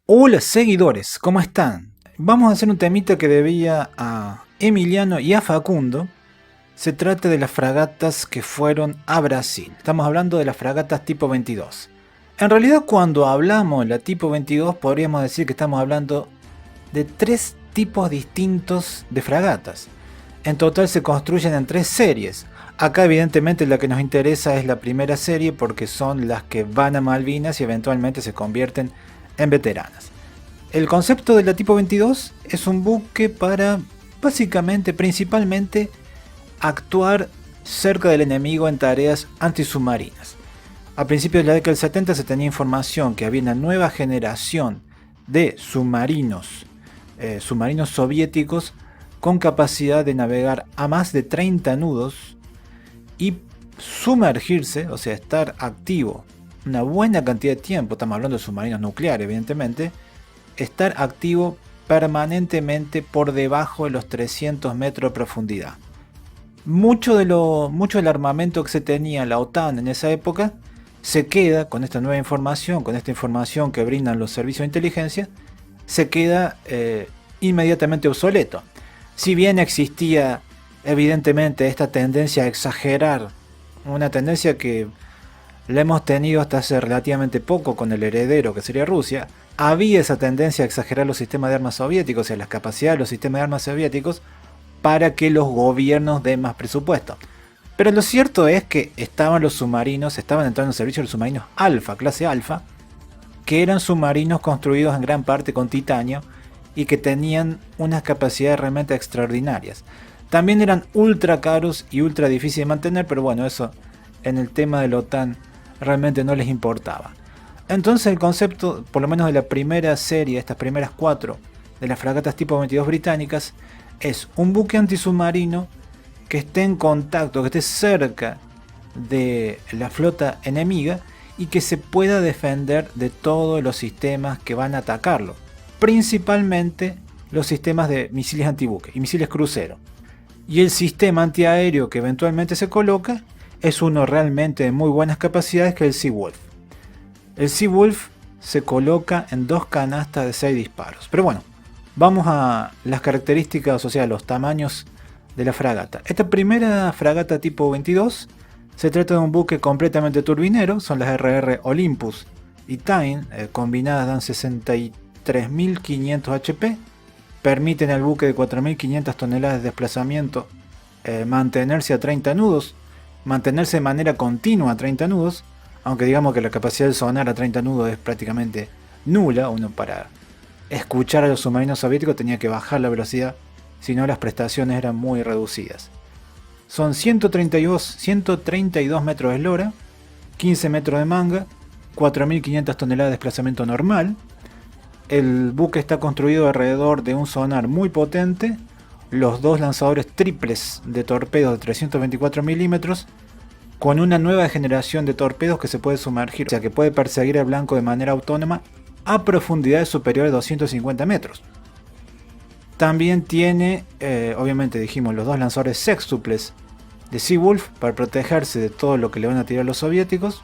Hola seguidores, ¿cómo están? Vamos a hacer un temita que debía a Emiliano y a Facundo. Se trata de las fragatas que fueron a Brasil. Estamos hablando de las fragatas tipo 22. En realidad cuando hablamos de la tipo 22 podríamos decir que estamos hablando de tres tipos distintos de fragatas. En total se construyen en tres series. Acá evidentemente la que nos interesa es la primera serie porque son las que van a Malvinas y eventualmente se convierten en veteranas. El concepto de la tipo 22 es un buque para básicamente, principalmente, actuar cerca del enemigo en tareas antisubmarinas. A principios de la década del 70 se tenía información que había una nueva generación de submarinos soviéticos con capacidad de navegar a más de 30 nudos y sumergirse, o sea, estar activo una buena cantidad de tiempo, estamos hablando de submarinos nucleares evidentemente, estar activo permanentemente por debajo de los 300 metros de profundidad. Mucho del armamento que se tenía en la OTAN en esa época se queda con esta nueva información, con esta información que brindan los servicios de inteligencia, se queda inmediatamente obsoleto. Si bien existía evidentemente esta tendencia a exagerar, una tendencia que la hemos tenido hasta hace relativamente poco con el heredero que sería Rusia, había esa tendencia a exagerar los sistemas de armas soviéticos y las capacidades de los sistemas de armas soviéticos para que los gobiernos den más presupuesto. Pero lo cierto es que estaban los submarinos, estaban entrando en servicio los submarinos Alfa, clase Alfa, que eran submarinos construidos en gran parte con titanio y que tenían unas capacidades realmente extraordinarias. También eran ultra caros y ultra difíciles de mantener, pero bueno, eso en el tema de la OTAN realmente no les importaba. Entonces el concepto, por lo menos de la primera serie, estas primeras cuatro, de las fragatas tipo 22 británicas, es un buque antisubmarino que esté en contacto, que esté cerca de la flota enemiga y que se pueda defender de todos los sistemas que van a atacarlo, principalmente los sistemas de misiles antibuque y misiles crucero. Y el sistema antiaéreo que eventualmente se coloca es uno realmente de muy buenas capacidades, que es el Seawolf. El Seawolf se coloca en dos canastas de 6 disparos. Pero bueno, vamos a las características, o sea, los tamaños de la fragata. Esta primera fragata tipo 22 se trata de un buque completamente turbinero, son las RR Olympus y Tyne, combinadas dan 63.500 HP, permiten al buque de 4.500 toneladas de desplazamiento mantenerse a 30 nudos, mantenerse de manera continua a 30 nudos, aunque digamos que la capacidad del sonar a 30 nudos es prácticamente nula. Uno para escuchar a los submarinos soviéticos tenía que bajar la velocidad, si no las prestaciones eran muy reducidas. Son 132 metros de eslora, 15 metros de manga, 4.500 toneladas de desplazamiento normal. El buque está construido alrededor de un sonar muy potente, los dos lanzadores triples de torpedos de 324 milímetros, con una nueva generación de torpedos que se puede sumergir, o sea que puede perseguir al blanco de manera autónoma a profundidades superiores a 250 metros. También tiene, obviamente dijimos, los dos lanzadores sextuples de Seawolf para protegerse de todo lo que le van a tirar los soviéticos,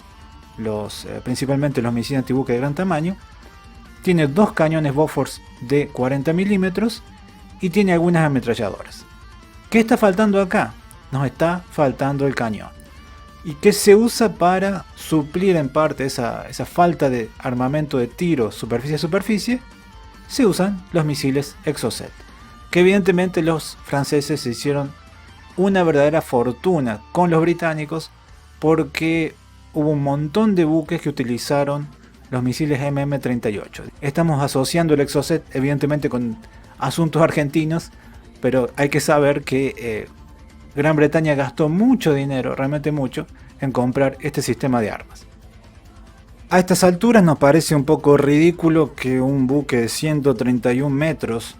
principalmente los misiles antibuque de gran tamaño. Tiene dos cañones Bofors de 40 milímetros y tiene algunas ametralladoras. ¿Qué está faltando acá? Nos está faltando el cañón. ¿Y qué se usa para suplir en parte esa falta de armamento de tiro superficie a superficie? Se usan los misiles Exocet, que evidentemente los franceses se hicieron una verdadera fortuna con los británicos porque hubo un montón de buques que utilizaron los misiles MM-38. Estamos asociando el Exocet evidentemente con asuntos argentinos, pero hay que saber que Gran Bretaña gastó mucho dinero, realmente mucho, en comprar este sistema de armas. A estas alturas nos parece un poco ridículo que un buque de 131 metros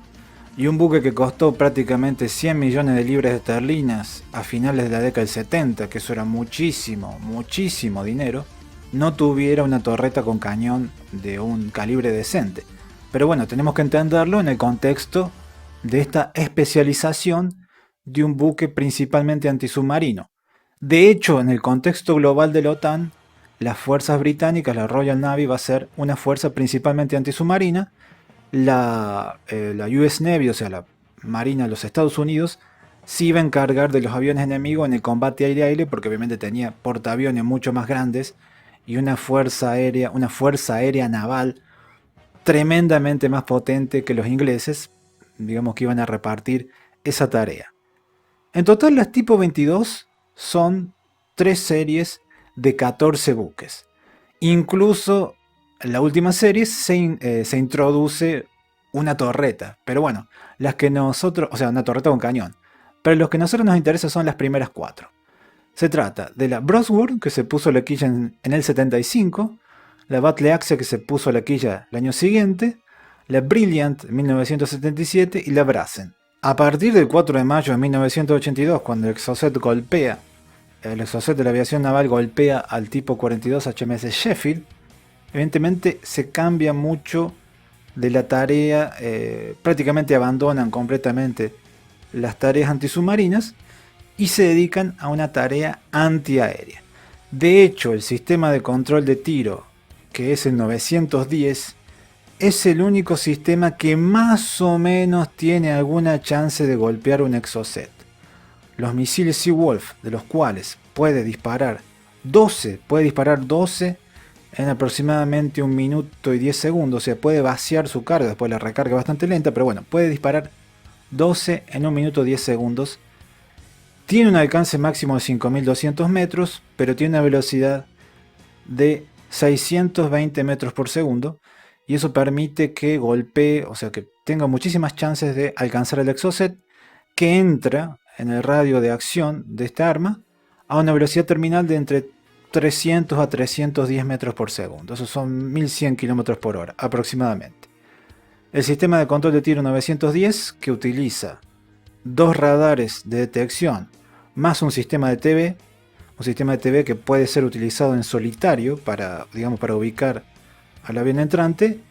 y un buque que costó prácticamente 100 millones de libras esterlinas a finales de la década del 70, que eso era muchísimo, muchísimo dinero, no tuviera una torreta con cañón de un calibre decente. Pero bueno, tenemos que entenderlo en el contexto de esta especialización de un buque principalmente antisubmarino. De hecho, en el contexto global de la OTAN, las fuerzas británicas, la Royal Navy, va a ser una fuerza principalmente antisubmarina. La US Navy, o sea, la Marina de los Estados Unidos, sí iba a encargar de los aviones enemigos en el combate aire-aire, porque obviamente tenía portaaviones mucho más grandes y una fuerza aérea naval tremendamente más potente que los ingleses, digamos que iban a repartir esa tarea. En total, las tipo 22 son 3 series de 14 buques. Incluso en la última serie se introduce una torreta. Pero bueno, las que nosotros, o sea, una torreta con cañón. Pero los que a nosotros nos interesa son las primeras 4. Se trata de la Brodsworth, que se puso la quilla en el 75, la Battle Axe, que se puso la quilla el año siguiente, la Brilliant en 1977 y la Brazen. A partir del 4 de mayo de 1982, cuando el Exocet de la aviación naval golpea al tipo 42 HMS Sheffield, evidentemente se cambia mucho de la tarea, prácticamente abandonan completamente las tareas antisubmarinas y se dedican a una tarea antiaérea. De hecho, el sistema de control de tiro, que es el 910, es el único sistema que más o menos tiene alguna chance de golpear un Exocet. Los misiles Seawolf, de los cuales puede disparar 12 en aproximadamente 1 minuto y 10 segundos, o sea, puede vaciar su carga, después la recarga bastante lenta, pero bueno, puede disparar 12 en 1 minuto 10 segundos. Tiene un alcance máximo de 5200 metros, pero tiene una velocidad de 620 metros por segundo, y eso permite que golpee, o sea, que tenga muchísimas chances de alcanzar el Exocet, que entra en el radio de acción de esta arma a una velocidad terminal de entre 300 a 310 metros por segundo. Esos son 1100 kilómetros por hora aproximadamente. El sistema de control de tiro 910, que utiliza 2 radares de detección más un sistema de TV que puede ser utilizado en solitario para, digamos, para ubicar al avión entrante,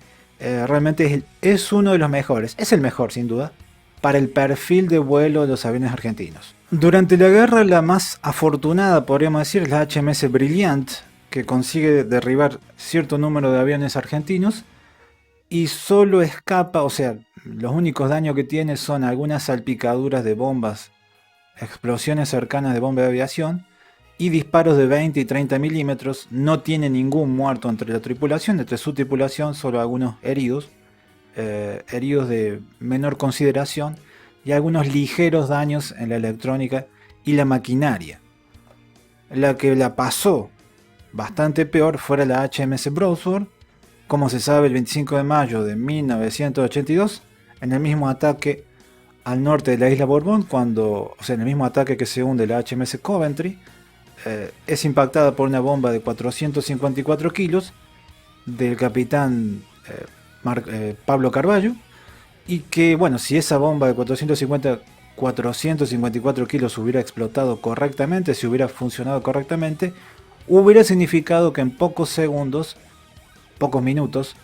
realmente es uno de los mejores, es el mejor sin duda, para el perfil de vuelo de los aviones argentinos. Durante la guerra, la más afortunada, podríamos decir, es la HMS Brilliant, que consigue derribar cierto número de aviones argentinos y solo escapa, o sea, los únicos daños que tiene son algunas salpicaduras de bombas, explosiones cercanas de bomba de aviación y disparos de 20 y 30 milímetros. No tiene ningún muerto entre la tripulación, entre su tripulación solo algunos heridos, heridos de menor consideración y algunos ligeros daños en la electrónica y la maquinaria. La que la pasó bastante peor fue la HMS Brodsworth, como se sabe, el 25 de mayo de 1982, en el mismo ataque al norte de la isla Bourbon, en el mismo ataque que se hunde la HMS Coventry, es impactada por una bomba de 454 kilos del capitán Pablo Carballo, y que, bueno, si esa bomba de 454 kilos hubiera explotado correctamente, si hubiera funcionado correctamente, hubiera significado que en pocos minutos,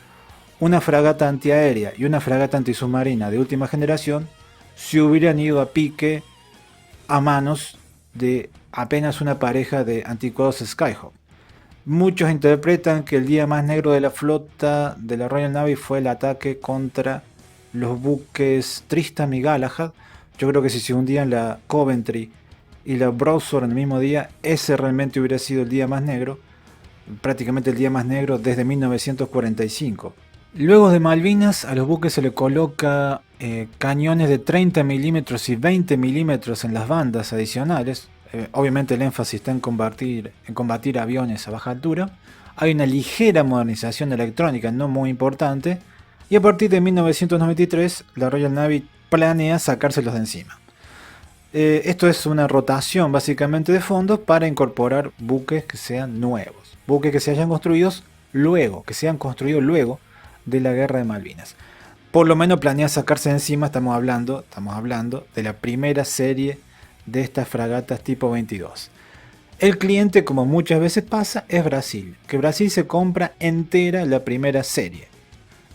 una fragata antiaérea y una fragata antisubmarina de última generación se hubieran ido a pique a manos de apenas una pareja de anticuados Skyhawk. Muchos interpretan que el día más negro de la flota de la Royal Navy fue el ataque contra los buques Tristram y Galahad. Yo creo que si se hundían la Coventry y la Brodsworth en el mismo día, ese realmente hubiera sido el día más negro, prácticamente el día más negro desde 1945. Luego de Malvinas, a los buques se le coloca cañones de 30 milímetros y 20 milímetros en las bandas adicionales. Obviamente el énfasis está en combatir aviones a baja altura. Hay una ligera modernización electrónica, no muy importante. Y a partir de 1993, la Royal Navy planea sacárselos de encima. Esto es una rotación básicamente de fondos para incorporar buques que sean nuevos. Buques que se hayan construido luego, de la guerra de Malvinas. Por lo menos planea sacarse de encima, estamos hablando de la primera serie de estas fragatas tipo 22. El cliente, como muchas veces pasa, es Brasil, que Brasil se compra entera la primera serie,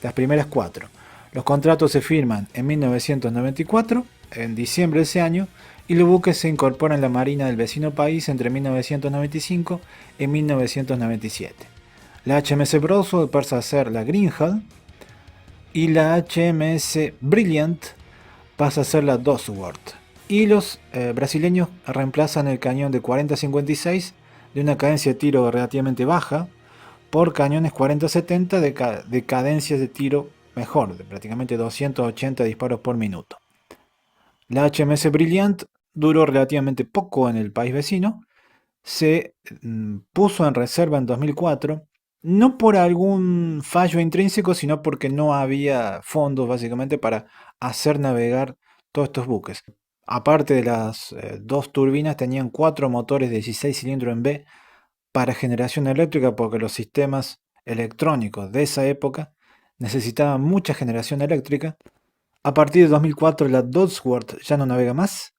las primeras 4. Los contratos se firman en 1994, en diciembre de ese año, y los buques se incorporan en la marina del vecino país entre 1995 y 1997. La HMS Broadwell pasa a ser la Greenhall y la HMS Brilliant pasa a ser la Bosworth. Y los brasileños reemplazan el cañón de 40-56 de una cadencia de tiro relativamente baja por cañones 40-70 de cadencias de tiro mejor, de prácticamente 280 disparos por minuto. La HMS Brilliant duró relativamente poco en el país vecino, se puso en reserva en 2004, no por algún fallo intrínseco, sino porque no había fondos básicamente para hacer navegar todos estos buques. Aparte de las dos turbinas, tenían 4 motores de 16 cilindros en B para generación eléctrica, porque los sistemas electrónicos de esa época necesitaban mucha generación eléctrica. A partir de 2004 la Dodsworth ya no navega más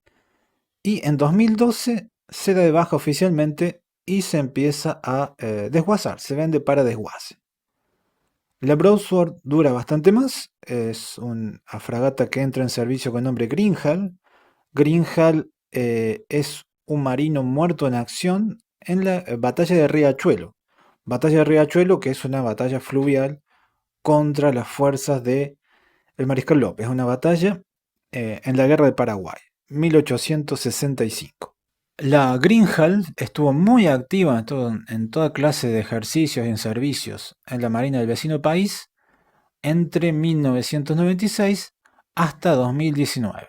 y en 2012 se da de baja oficialmente y se empieza a desguazar, se vende para desguace. La Broadsword dura bastante más, es una fragata que entra en servicio con nombre Greenhall. Greenhall es un marino muerto en acción en la batalla de Riachuelo. Batalla de Riachuelo, que es una batalla fluvial contra las fuerzas de el Mariscal López, una batalla en la Guerra de Paraguay, 1865. La Greenhall estuvo muy activa en toda clase de ejercicios y en servicios en la Marina del vecino país entre 1996 hasta 2019.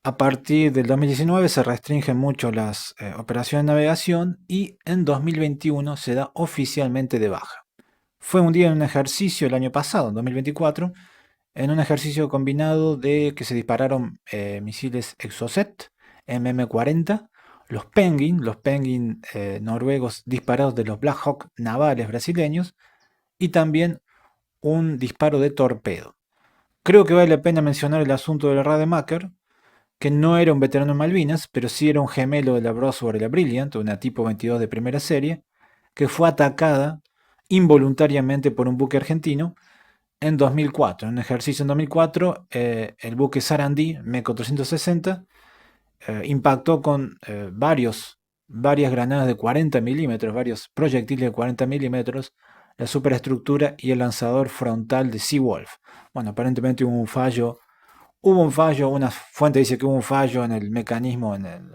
A partir del 2019 se restringen mucho las operaciones de navegación y en 2021 se da oficialmente de baja. Fue un día en un ejercicio el año pasado, en 2024, en un ejercicio combinado de que se dispararon misiles Exocet MM-40, los Penguin noruegos disparados de los Black Hawk navales brasileños y también un disparo de torpedo. Creo que vale la pena mencionar el asunto del Rademacher, que no era un veterano en Malvinas, pero sí era un gemelo de la Broadsword y la Brilliant, una tipo 22 de primera serie, que fue atacada involuntariamente por un buque argentino en 2004. En un ejercicio en 2004, el buque Sarandí, MECO 360, impactó con varias granadas de 40 milímetros, varios proyectiles de 40 milímetros, la superestructura y el lanzador frontal de Seawolf. Bueno, aparentemente hubo un fallo, una fuente dice que hubo un fallo en el mecanismo, en el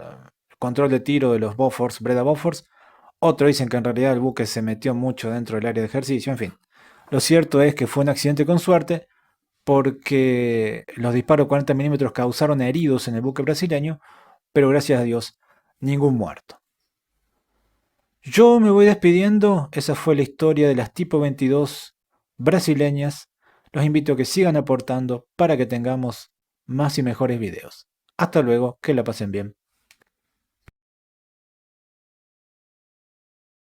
control de tiro de los Bofors, Breda Bofors. Otros dicen que en realidad el buque se metió mucho dentro del área de ejercicio, en fin. Lo cierto es que fue un accidente con suerte porque los disparos 40 milímetros causaron heridos en el buque brasileño, pero gracias a Dios, ningún muerto. Yo me voy despidiendo, esa fue la historia de las tipo 22 brasileñas. Los invito a que sigan aportando para que tengamos más y mejores videos. Hasta luego, que la pasen bien.